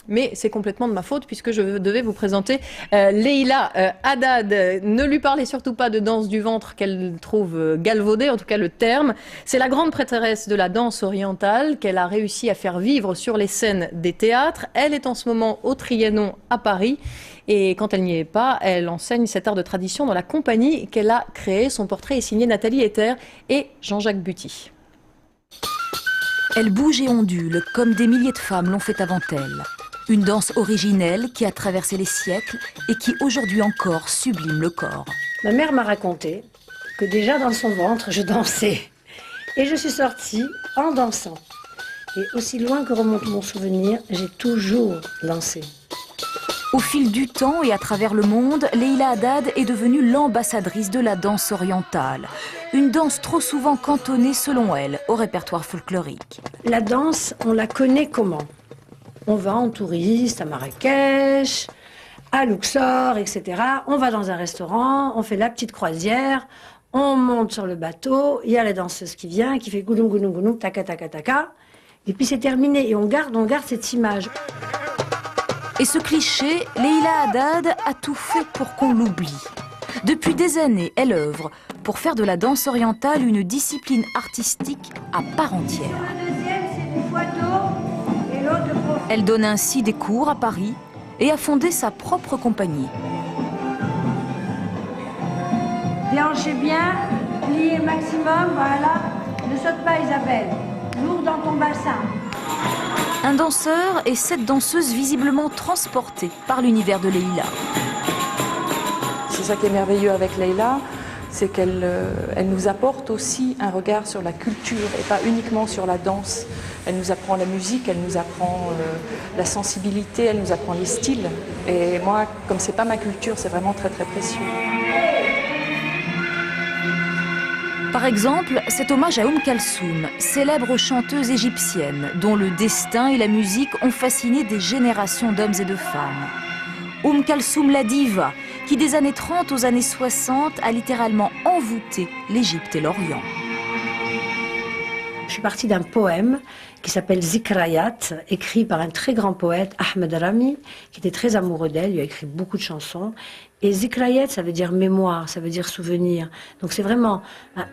Mais c'est complètement de ma faute puisque je devais vous présenter Leïla Haddad. Ne lui parlez surtout pas de danse du ventre qu'elle trouve galvaudée, en tout cas le terme. C'est la grande prêtresse de la danse orientale qu'elle a réussi à faire vivre sur les scènes des théâtres. Elle est en ce moment au Trianon à Paris. Et quand elle n'y est pas, elle enseigne cet art de tradition dans la compagnie qu'elle a créée. Son portrait est signé Nathalie Ether et Jean-Jacques Buty. Elle bouge et ondule comme des milliers de femmes l'ont fait avant elle. Une danse originelle qui a traversé les siècles et qui aujourd'hui encore sublime le corps. Ma mère m'a raconté que déjà dans son ventre, je dansais. Et je suis sortie en dansant. Et aussi loin que remonte mon souvenir, j'ai toujours dansé. Au fil du temps et à travers le monde, Leïla Haddad est devenue l'ambassadrice de la danse orientale. Une danse trop souvent cantonnée, selon elle, au répertoire folklorique. La danse, on la connaît comment? On va en touriste à Marrakech, à Luxor, etc. On va dans un restaurant, on fait la petite croisière, on monte sur le bateau, il y a la danseuse qui vient, qui fait gouloum, gouloum, gouloum, taka, taka, taka. Et puis c'est terminé et on garde cette image. Et ce cliché, Leïla Haddad a tout fait pour qu'on l'oublie. Depuis des années, elle œuvre pour faire de la danse orientale une discipline artistique à part entière. Le deuxième, c'est du photo et l'autre de profil. Elle donne ainsi des cours à Paris et a fondé sa propre compagnie. Déhanchez bien, pliez maximum, voilà. Ne saute pas Isabelle, lourd dans ton bassin. Un danseur et 7 danseuses visiblement transportées par l'univers de Leïla. C'est ça qui est merveilleux avec Leïla, c'est qu'elle nous apporte aussi un regard sur la culture et pas uniquement sur la danse. Elle nous apprend la musique, elle nous apprend la sensibilité, elle nous apprend les styles. Et moi, comme c'est pas ma culture, c'est vraiment très très précieux. Par exemple, cet hommage à Kalsoum, célèbre chanteuse égyptienne, dont le destin et la musique ont fasciné des générations d'hommes et de femmes. Kalsoum la diva, qui des années 30 aux années 60 a littéralement envoûté l'Égypte et l'Orient. Je suis partie d'un poème qui s'appelle Zikrayat, écrit par un très grand poète, Ahmed Rami, qui était très amoureux d'elle, il a écrit beaucoup de chansons. Et Zikrayat, ça veut dire mémoire, ça veut dire souvenir. Donc c'est vraiment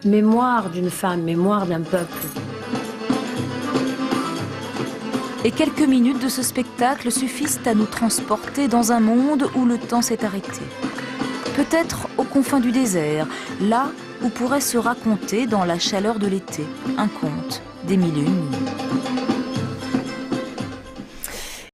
une mémoire d'une femme, mémoire d'un peuple. Et quelques minutes de ce spectacle suffisent à nous transporter dans un monde où le temps s'est arrêté. Peut-être aux confins du désert, là où pourrait se raconter dans la chaleur de l'été un conte des 1001 nuits.